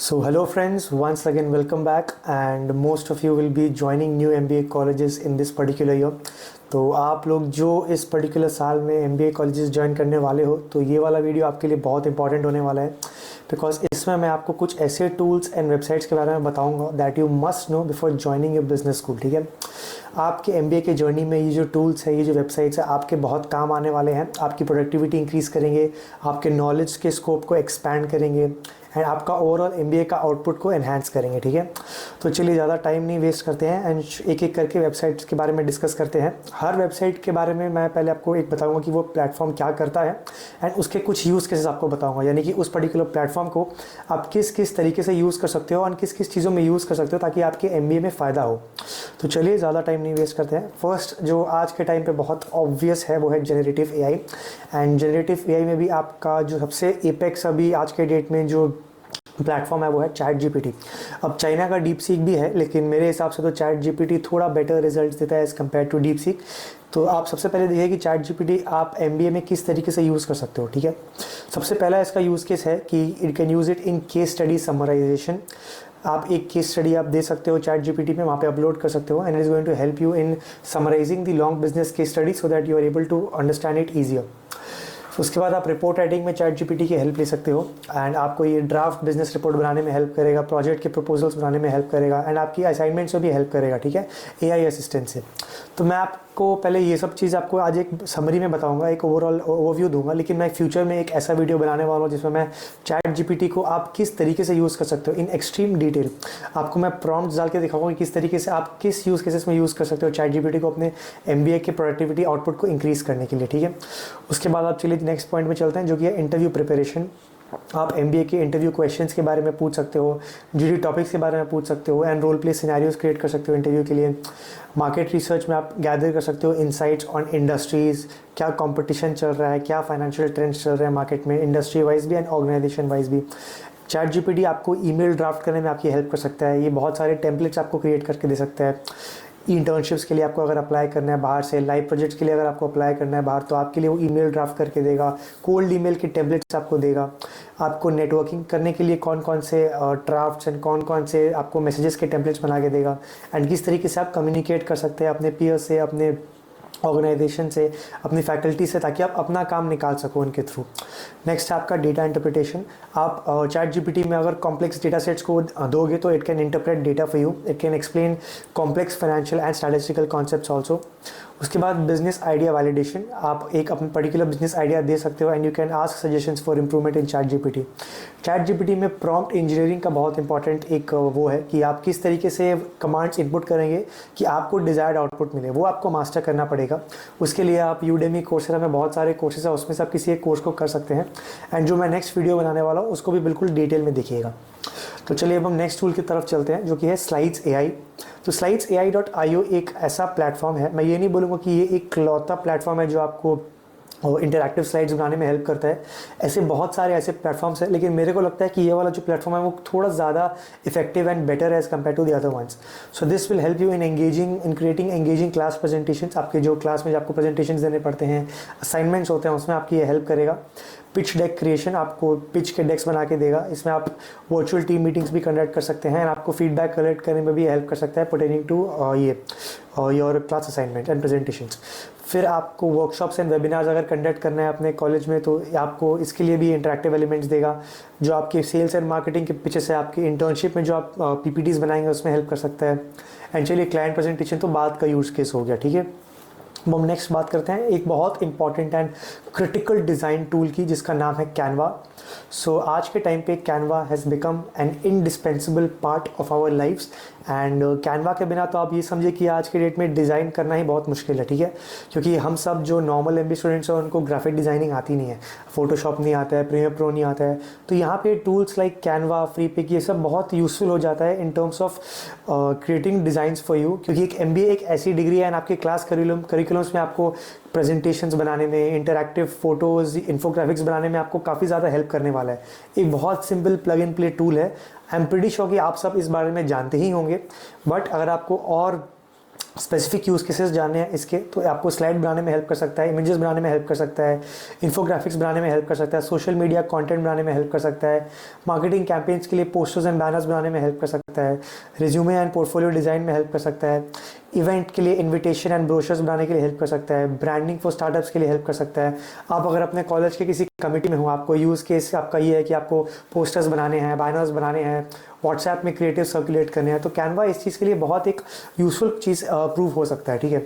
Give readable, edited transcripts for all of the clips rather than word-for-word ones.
So hello friends, once again welcome back and most of you will be joining new MBA colleges in this particular year. तो आप लोग जो इस particular साल में MBA colleges join करने वाले हो तो ये वाला वीडियो आपके लिए बहुत इंपॉर्टेंट होने वाला है बिकॉज इसमें मैं आपको कुछ ऐसे टूल्स एंड वेबसाइट्स के बारे में बताऊंगा that you must know before joining your business school. ठीक है, आपके MBA के जर्नी में ये जो टूल्स है, ये जो वेबसाइट्स है, आपके बहुत काम आने वाले हैं। आपकी प्रोडक्टिविटी इंक्रीज़ करेंगे, आपके नॉलेज के स्कोप को एक्सपैंड करेंगे एंड आपका ओवरऑल MBA का आउटपुट को एनहांस करेंगे। ठीक है, तो चलिए ज़्यादा टाइम नहीं वेस्ट करते हैं एंड एक एक करके वेबसाइट्स के बारे में डिस्कस करते हैं। हर वेबसाइट के बारे में मैं पहले आपको एक बताऊंगा कि वो प्लेटफॉर्म क्या करता है एंड उसके कुछ यूज़ केसेस आपको बताऊंगा, यानी कि उस पर्टिकुलर प्लेटफॉर्म को आप किस किस तरीके से यूज़ कर सकते हो और किस किस चीज़ों में यूज़ कर सकते हो ताकि आपके MBA में फ़ायदा हो। तो चलिए ज़्यादा टाइम नहीं वेस्ट करते हैं। फर्स्ट जो आज के टाइम पे बहुत ऑब्वियस है वो है generative AI and generative AI में भी आपका जो सबसे एपेक्स अभी आज के डेट में जो प्लेटफॉर्म है वो है ChatGPT। अब चाइना का DeepSeek भी है, लेकिन मेरे हिसाब से तो ChatGPT थोड़ा बेटर रिजल्ट देता है एज़ कम्पेयर टू DeepSeek। तो आप सबसे पहले देखिए कि ChatGPT आप MBA में किस तरीके से यूज़ कर सकते हो। ठीक है, सबसे पहला इसका यूज़ केस है कि it can use it in case study summarisation. आप एक केस स्टडी आप दे सकते हो ChatGPT में, वहाँ पे अपलोड कर सकते हो and it is going to help you in summarising the long business case study so that you are able to understand it easier. उसके बाद आप रिपोर्ट राइटिंग में ChatGPT की हेल्प ले सकते हो एंड आपको ये ड्राफ्ट बिजनेस रिपोर्ट बनाने में हेल्प करेगा, प्रोजेक्ट के प्रपोजल्स बनाने में हेल्प करेगा एंड आपकी असाइनमेंट्स में भी हेल्प करेगा। ठीक है, AI असिस्टेंट से। तो मैं आपको पहले ये सब चीज़ आपको आज एक समरी में बताऊंगा, एक ओवरऑल ओवरव्यू दूंगा, लेकिन मैं फ्यूचर में एक ऐसा वीडियो बनाने वाला हूँ जिसमें मैं ChatGPT को आप किस तरीके से यूज़ कर सकते हो इन एक्सट्रीम डिटेल। आपको मैं प्रॉम्प्ट्स डाल के दिखाऊंगा कि किस तरीके से आप किस यूज़ केसेस में यूज़ कर सकते हो ChatGPT को अपने MBA के प्रोडक्टिविटी आउटपुट को इंक्रीज़ करने के लिए। ठीक है, उसके बाद आप चलिए नेक्स्ट पॉइंट में चलते हैं जो कि है इंटरव्यू प्रिपरेशन। आप MBA के इंटरव्यू क्वेश्चंस के बारे में पूछ सकते हो, GD टॉपिक्स के बारे में पूछ सकते हो and role play scenarios create कर सकते हो इंटरव्यू के लिए। मार्केट रिसर्च में आप गैदर कर सकते हो इनसाइट्स ऑन इंडस्ट्रीज़, क्या कंपटीशन चल रहा है, क्या फाइनेंशियल ट्रेंड्स चल रहे हैं मार्केट में, इंडस्ट्री वाइज भी एंड ऑर्गेनाइजेशन वाइज भी। ChatGPT आपको ईमेल ड्राफ्ट करने में आपकी हेल्प कर सकता है, ये बहुत सारे टेम्पलेट्स आपको क्रिएट करके दे सकता है। इंटर्नशिप्स के लिए आपको अगर अप्लाई करना है बाहर से, लाइव प्रोजेक्ट्स के लिए अगर आपको अप्लाई करना है बाहर, तो आपके लिए वो ईमेल ड्राफ्ट करके देगा, कोल्ड ईमेल के टेम्पलेट्स आपको देगा। आपको नेटवर्किंग करने के लिए कौन कौन से ड्राफ्ट्स एंड कौन कौन से आपको मैसेजेस के टेम्पलेट्स बना के देगा एंड किस तरीके से आप कम्युनिकेट कर सकते हैं अपने पीयर से, अपने ऑर्गेनाइजेशन से, अपनी फैकल्टी से, ताकि आप अपना काम निकाल सको उनके थ्रू। नेक्स्ट है आपका डेटा इंटरप्रिटेशन। आप ChatGPT में अगर कॉम्प्लेक्स डेटा सेट्स को दोगे तो it can interpret data for you, it can explain complex financial and statistical concepts also. उसके बाद बिजनेस आइडिया वैलिडेशन। आप एक अपना पर्टिकुलर बिजनेस आइडिया दे सकते हो and you can ask suggestions for improvement in ChatGPT में प्रॉम्प्ट इंजीनियरिंग का बहुत इंपॉर्टेंट एक वो है कि आप किस तरीके से कमांड्स इनपुट करेंगे कि आपको डिजायर्ड आउटपुट मिले, वो आपको मास्टर करना पड़ेगा। उसके लिए आप Udemy, Coursera में बहुत सारे कोर्सेज है, उसमें से आप किसी एक कोर्स को कर सकते हैं एंड जो मैं नेक्स्ट वीडियो बनाने वाला हूँ उसको भी बिल्कुल डिटेल में देखिएगा। तो चलिए अब हम नेक्स्ट टूल की तरफ चलते हैं जो कि है स्लाइड्स AI। तो slidesai.io एक ऐसा प्लेटफॉर्म है, मैं ये नहीं बोलूँगा कि ये एक लौता प्लेटफॉर्म है जो आपको इंटरैक्टिव स्लाइड्स बनाने में हेल्प करता है। ऐसे बहुत सारे ऐसे प्लेटफॉर्म्स हैं, लेकिन मेरे को लगता है कि ये वाला जो प्लेटफॉर्म है वो थोड़ा ज़्यादा effective and better as compare to the other ones. So this will help you in creating engaging class presentations. आपके जो क्लास में आपको प्रेजेंटेशंस देने पड़ते हैं, असाइनमेंट्स होते हैं, उसमें आपकी ये हेल्प करेगा। पिच डेक क्रिएशन, आपको पिच के डेक्स बना के देगा, इसमें आप वर्चुअल टीम मीटिंग्स भी कंडक्ट कर सकते हैं एंड आपको फीडबैक कलेक्ट करने में भी हेल्प कर सकता है पर्टेनिंग टू ये your class assignment and presentations. फिर आपको वर्कशॉप्स एंड वेबिनार्स अगर कंडक्ट करना है अपने कॉलेज में तो आपको इसके लिए भी इंटरैक्टिव एलिमेंट्स देगा, जो आपके सेल्स एंड मार्केटिंग के पीछे से आपकी इंटर्नशिप में जो आप PPTs बनाएंगे उसमें हेल्प कर सकता है। एंड चलिए क्लाइंट प्रेजेंटेशन तो बाद का यूज़ केस हो गया। ठीक है, अब हम नेक्स्ट बात करते हैं एक बहुत important and critical design tool की जिसका नाम है कैनवा। सो आज के टाइम पे Canva has become an indispensable part of our lifes and Canva के बिना तो आप ये समझिए कि आज के डेट में डिज़ाइन करना ही बहुत मुश्किल है। ठीक है, क्योंकि हम सब जो नॉर्मल MBA स्टूडेंट्स हैं उनको ग्राफिक डिज़ाइनिंग आती नहीं है, फोटोशॉप नहीं आता है, प्रीमियर प्रो नहीं आता है। तो यहाँ पे टूल्स लाइक कैनवा, फ्रीपिक, ये सब बहुत यूज़फुल हो जाता है इन terms of creating designs for you, क्योंकि एक MBA एक ऐसी डिग्री है एंड आपके क्लास करिकुलम्स में आपको प्रेजेंटेशंस बनाने में, इंटरैक्टिव फोटोज़, इन्फोग्राफिक्स बनाने में आपको काफ़ी ज़्यादा हेल्प करने वाला है। एक बहुत simple plug and play tool है। आई एम प्रीटी श्योर कि आप सब इस बारे में जानते ही होंगे, बट अगर आपको और स्पेसिफिक यूज़ केसेस जानने हैं इसके, तो आपको स्लाइड बनाने में हेल्प कर सकता है, इमेजेस बनाने में हेल्प कर सकता है, इन्फोग्राफिक्स बनाने में हेल्प कर सकता है, सोशल मीडिया कंटेंट बनाने में हेल्प कर सकता है, मार्केटिंग कैंपेन्स के लिए पोस्टर्स एंड बैनर्स बनाने में हेल्प कर सकता है, रिज्यूमे एंड पोर्टफोलियो डिज़ाइन में हेल्प कर सकता है, इवेंट के लिए इन्विटेशन एंड ब्रोशर्स बनाने के लिए हेल्प कर सकता है, ब्रांडिंग फॉर स्टार्टअप्स के लिए हेल्प कर सकता है। आप अगर अपने कॉलेज के किसी कमेटी में हो, आपको यूज़ केस आपका ये है कि आपको पोस्टर्स बनाने हैं, बैनर्स बनाने हैं, व्हाट्सएप में क्रिएटिव सर्कुलेट करने हैं, तो कैनवा इस चीज़ के लिए बहुत एक यूज़फुल चीज़ प्रूव हो सकता है, ठीक है।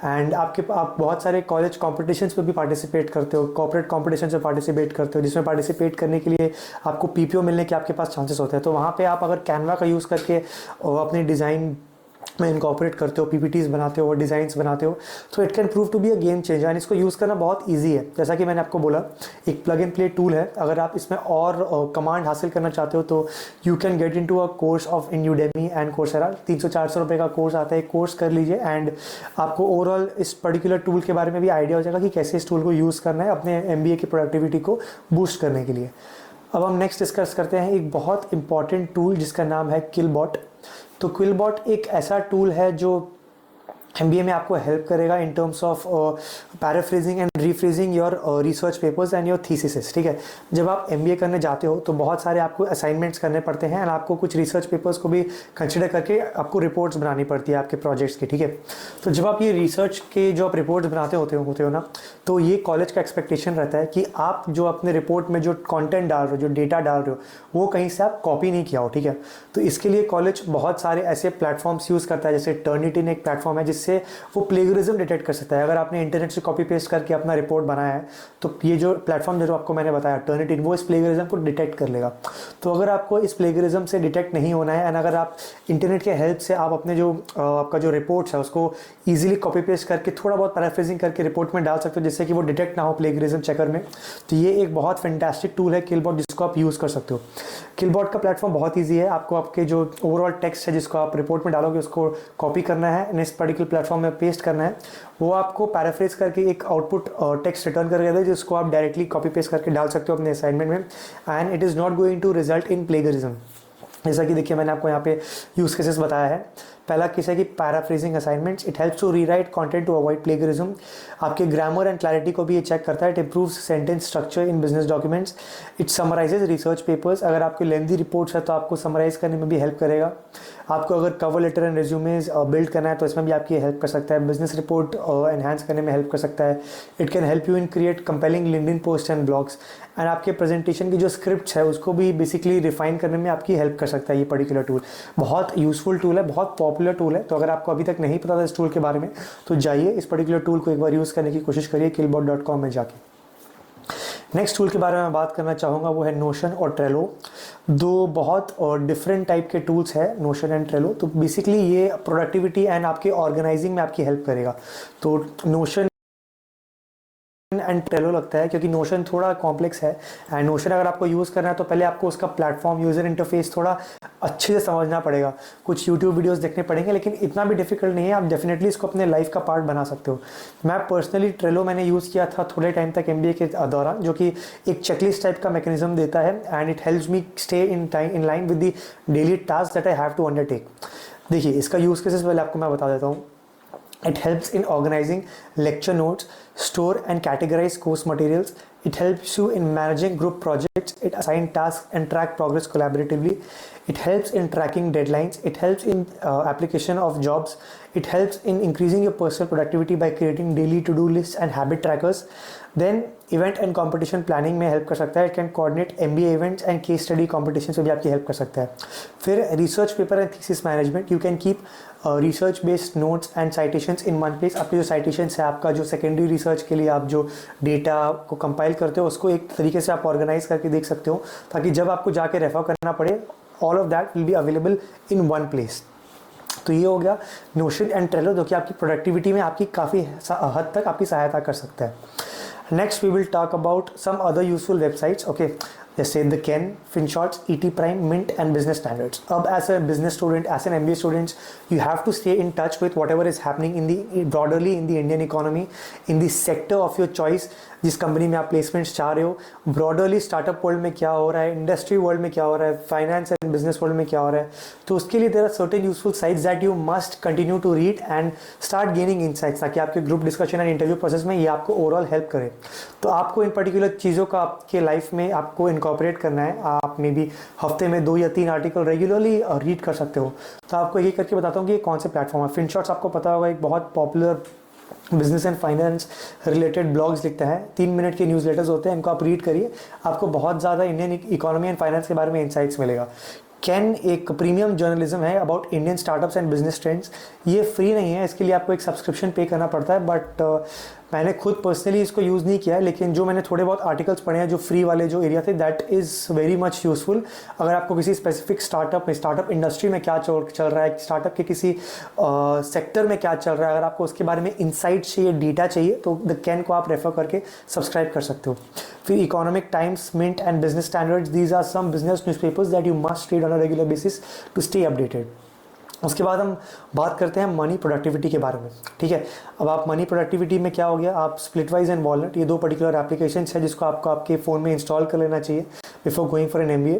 एंड आप बहुत सारे कॉलेज कॉम्पिटिशन्स में भी पार्टिसिपेट करते हो, कॉर्पोरेट कॉम्पिटिशन्स में पार्टिसिपेट करते हो, जिसमें पार्टिसिपेट करने के लिए आपको पीपीओ मिलने के आपके पास चांसेस होते हैं। तो वहाँ पे आप अगर कैनवा का यूज़ करके अपनी डिज़ाइन में इनकॉर्पोरेट करते हो, पीपीटीज बनाते हो, डिज़ाइंस बनाते हो, तो it can prove to be a game changer. And इसको यूज़ करना बहुत इजी है। जैसा कि मैंने आपको बोला, एक प्लग एंड प्ले टूल है। अगर आप इसमें और कमांड हासिल करना चाहते हो तो you can get into a course of in Udemy and Coursera. 300-400 रुपये का कोर्स आता है, कोर्स कर लीजिए एंड आपको ओवरऑल इस पर्टिकुलर टूल के बारे में भी आइडिया हो जाएगा कि कैसे इस टूल को यूज़ करना है अपने एमबीए की प्रोडक्टिविटी को बूस्ट करने के लिए। अब हम नेक्स्ट डिस्कस करते हैं एक बहुत इंपॉर्टेंट टूल जिसका नाम है किलबॉट। तो किलबॉट एक ऐसा टूल है जो एमबीए में आपको हेल्प करेगा इन terms of paraphrasing and rephrasing your research papers and your thesis, ठीक है। जब आप एमबीए करने जाते हो तो बहुत सारे आपको असाइनमेंट्स करने पड़ते हैं एंड आपको कुछ रिसर्च पेपर्स को भी कंसिडर करके आपको रिपोर्ट्स बनानी पड़ती है आपके प्रोजेक्ट्स की, ठीक है। तो जब आप ये रिसर्च के जो आप रिपोर्ट्स बनाते होते हो ना, तो ये कॉलेज का एक्सपेक्टेशन रहता है कि आप जो अपने रिपोर्ट में जो कॉन्टेंट डाल रहे हो, जो डेटा डाल रहे हो, वो कहीं से आप कॉपी नहीं किया हो, ठीक है। तो इसके लिए कॉलेज बहुत सारे ऐसे प्लेटफॉर्म्स यूज़ करता है, जैसे टर्निटिन एक प्लेटफॉर्म है जिससे वो प्लेगरिज्म डिटेक्ट कर सकता है। अगर आपने इंटरनेट से कॉपी पेस्ट करके अपना रिपोर्ट बनाया है तो ये जो प्लेटफॉर्म जो आपको मैंने बताया टर्निटिन, वो इस प्लेगरिज्म को डिटेक्ट कर लेगा। तो अगर आपको इस प्लेगरिज्म से डिटेक्ट नहीं होना है एंड अगर आप इंटरनेट के हेल्प से आप अपने जो आपका जो रिपोर्ट्स है उसको ईजिली कॉपी पेस्ट करके थोड़ा बहुत पैराफ्रेजिंग करके रिपोर्ट में डाल सकते हो जिससे कि वो डिटेक्ट ना हो प्लेगरिज्म चेकर में, तो ये एक बहुत फैंटास्टिक टूल है किलबॉट जिसको आप यूज़ कर सकते हो। किलबॉट का प्लेटफॉर्म बहुत ईजी है। आपको आपके जो ओवरऑल टेक्स्ट है जिसको आप रिपोर्ट में डालोगे उसको कॉपी करना है एंड इस पर्टिकुलर प्लेटफॉर्म में पेस्ट करना है। वो आपको पैराफ्रेज करके एक आउटपुट टेक्स्ट रिटर्न करके देता है जिसको आप डायरेक्टली कॉपी पेस्ट करके डाल सकते हो अपने असाइनमेंट में and it is not going to result in plagiarism. जैसा कि देखिए मैंने आपको यहाँ पे यूज़ केसेस बताया है। पहला केस है कि paraphrasing assignments, it helps to rewrite content to avoid plagiarism. आपके ग्रामर एंड क्लैरिटी को भी ये चेक करता है। It improves sentence structure in business documents. It summarises research papers. अगर आपके लेंथी रिपोर्ट्स है तो आपको समराइज करने में भी हेल्प करेगा। आपको अगर cover letter and resumes build करना है तो इसमें भी आपकी हेल्प कर सकता है। बिजनेस रिपोर्ट एनहांस करने में हेल्प कर सकता है। It can help you in create compelling LinkedIn post and blogs and आपके प्रेजेंटेशन की जो स्क्रिप्ट्स है उसको भी बेसिकली रिफाइन करने में आपकी हेल्प कर सकता है ये पर्टिकुलर टूल। बहुत यूजफुल टूल है, बहुत पॉपुलर टूल है। तो अगर आपको अभी तक नहीं पता था इस टूल के बारे में तो जाइए इस पर्टिकुलर टूल को एक बार यूज़ करने की कोशिश करिए किलबॉट.com में जाके। नेक्स्ट टूल के बारे में बात करना चाहूँगा वो है नोशन और ट्रेलो। दो बहुत डिफरेंट टाइप के टूल्स है नोशन एंड ट्रेलो। तो बेसिकली ये प्रोडक्टिविटी एंड आपके ऑर्गेनाइजिंग में आपकी हेल्प करेगा। तो नोशन एंड ट्रेलो लगता है क्योंकि नोशन थोड़ा कॉम्प्लेक्स है एंड नोशन अगर आपको यूज़ करना है तो पहले आपको उसका प्लेटफॉर्म यूज़र इंटरफेस थोड़ा अच्छे से समझना पड़ेगा, कुछ यूट्यूब वीडियोस देखने पड़ेंगे, लेकिन इतना भी डिफिकल्ट नहीं है। आप डेफिनेटली इसको अपने लाइफ का पार्ट बना सकते हो। मैं पर्सनली ट्रेलो मैंने यूज़ किया था थोड़े टाइम तक एमबीए के दौरान, जो कि एक चेकलिस्ट टाइप का मैकेनिज्म देता है and it helps me stay in line with the daily task that I have to undertake. देखिए इसका यूज़ केसेस पहले आपको मैं बता देता हूँ। It helps in organizing lecture notes, store and categorize course materials. It helps you in managing group projects. It assigns tasks and track progress collaboratively. It helps in tracking deadlines. It helps in application of jobs. It helps in increasing your personal productivity by creating daily to-do lists and habit trackers. Then event and competition planning में help कर सकता है। It can coordinate MBA events and case study competitions में भी आपकी help कर सकता है। फिर research paper and thesis management, you can keep research based notes and citations in one place। आपके जो citations है, आपका जो secondary research के लिए आप जो data को compile करते हो उसको एक तरीके से आप organize करके देख सकते हो ताकि जब आपको जाके रेफर करना पड़े all of that will be available in one place। तो ये हो गया नोशन एंड ट्रेलो जो कि आपकी प्रोडक्टिविटी में आपकी काफ़ी हद तक आपकी सहायता कर सकता है। Next we will talk about some other useful websites. Okay, जैसे the Ken, FinShots, ET Prime, Mint and business standards. अब as a business student, as an MBA student, you have to stay in touch with whatever is happening in the broadly in the Indian economy, in the sector of your choice. जिस company में आप placements चाह रहे हो, ब्रॉडरली startup world में क्या हो रहा है, इंडस्ट्री वर्ल्ड में क्या हो रहा है, फाइनेंस एंड बिजनेस वर्ल्ड में क्या हो रहा है, तो उसके लिए there are certain useful sites that you must continue to read and start gaining insights, ताकि आपके group discussion and interview process में ये आपको ओवरऑल हेल्प करे। तो आपको इन पर्टिकुलर चीज़ों का आपके लाइफ में आपको इनकॉर्पोरेट करना है। आप मे बी हफ्ते में 2 या 3 आर्टिकल रेगुलरली रीड कर सकते हो। तो आपको ये करके बताता हूँ कि ये कौन से प्लेटफॉर्म है। FinShots आपको पता होगा एक बहुत popular business and finance related blogs लिखता है, 3 मिनट के न्यूज़ लेटर्स होते हैं, इनको आप रीड करिए, आपको बहुत ज़्यादा इंडियन इकोनॉमी एंड फाइनेंस के बारे में इंसाइट्स मिलेगा। कैन एक प्रीमियम जर्नलिज्म है about Indian startups and business trends. ये फ्री नहीं है, इसके लिए आपको एक सब्सक्रिप्शन पे करना पड़ता है, बट मैंने खुद पर्सनली इसको यूज़ नहीं किया है, लेकिन जो मैंने थोड़े बहुत आर्टिकल्स पढ़े हैं जो फ्री वाले जो एरिया थे, that is very much useful. अगर आपको किसी स्पेसिफिक स्टार्टअप इंडस्ट्री में क्या चल रहा है, स्टार्टअप के किसी सेक्टर में क्या चल रहा है, अगर आपको उसके बारे में इंसाइट चाहिए, डेटा चाहिए, तो द कैन को आप रेफर करके सब्सक्राइब कर सकते हो। फिर Economic Times, Mint and Business Standards, these are some business newspapers that you must read on a regular basis to stay updated. उसके बाद हम बात करते हैं मनी प्रोडक्टिविटी के बारे में, ठीक है। अब आप मनी प्रोडक्टिविटी में क्या हो गया, आप स्प्लिटवाइज एंड वॉलनट, ये 2 पर्टिकुलर एप्लीकेशंस है जिसको आपको आपके फ़ोन में इंस्टॉल कर लेना चाहिए before going for an MBA।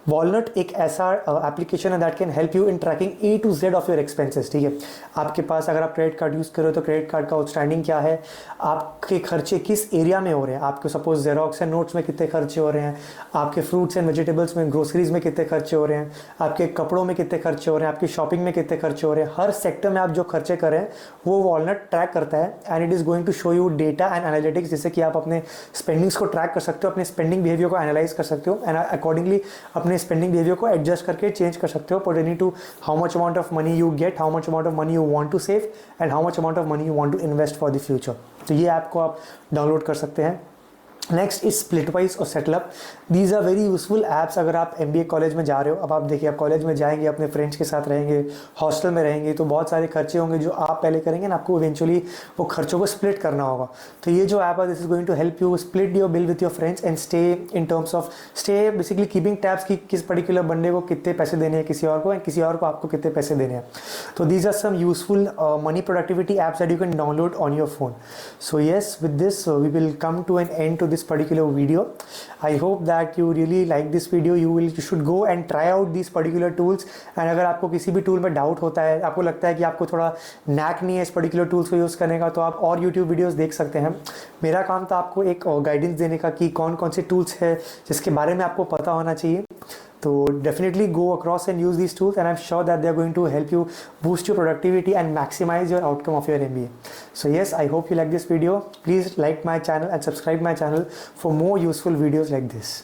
Walnut एक ऐसा एप्लीकेशन है that can help you in tracking A to Z of your expenses, ठीक है। आपके पास अगर आप क्रेडिट कार्ड यूज़ कर रहे हो तो क्रेडिट कार्ड का आउटस्टैंडिंग क्या है, आपके खर्चे किस एरिया में हो रहे हैं, आपको सपोज जेरोक्स एंड नोट्स में कितने खर्चे हो रहे हैं, आपके फ्रूट्स एंड वेजिटेबल्स में, ग्रोसरीज में कितने खर्चे हो रहे हैं, आपके कपड़ों में कितने खर्चे हो रहे हैं, आपकी शॉपिंग में कितने खर्चे हो रहे हैं, हर सेक्टर में आप जो खर्चे कर रहे हैं वो वॉलनट ट्रैक करता है and it is going to show you data and analytics, जिससे कि आप अपने स्पेंडिंग्स को ट्रैक कर सकते हो, अपने स्पेंडिंग बिहेवियर को एनालाइज कर सकते हो एंड अकॉर्डिंगली अपने स्पेंडिंग बिहेवियर को एडजस्ट करके चेंज कर सकते हो pertaining to how much amount of money you get, how much amount of money you want to save and how much amount of money you want to invest for the future. तो ये app को आप download कर सकते हैं। Next is Splitwise और Settle Up. These are very useful apps अगर आप MBA कॉलेज में जा रहे हो। अब आप देखिए, आप कॉलेज में जाएंगे, अपने फ्रेंड्स के साथ रहेंगे, हॉस्टल में रहेंगे, तो बहुत सारे खर्चे होंगे जो आप पहले करेंगे ना, आपको इवेंचुअली वो खर्चों को स्प्लिट करना होगा। तो ये जो ऐप है, this is going to help you split your bill with your friends and stay in terms of stay basically keeping tabs की किस पर्टिकुलर बंदे को कितने पैसे देने हैं किसी और को, एंड किसी और को आपको कितने पैसे देने हैं। तो these are some useful money productivity apps that you can download on your phone. So yes, with this we will come to an end to this particular video. I hope that you really like this video. You should go and try out these particular tools. And अगर आपको किसी भी tool में doubt होता है, आपको लगता है कि आपको थोड़ा नैक नहीं है इस पर्टिकुलर टूल्स को यूज़ करने का, तो आप और यूट्यूब वीडियोस देख सकते हैं। मेरा काम था आपको एक गाइडेंस देने का कि कौन कौन से टूल्स है जिसके बारे में आपको पता होना चाहिए। तो definitely go across and use these tools, and I'm sure that they are going to help you boost your productivity and maximize your outcome of your MBA. So yes, I hope you like this video. Please like my channel and subscribe my channel for more useful videos like this.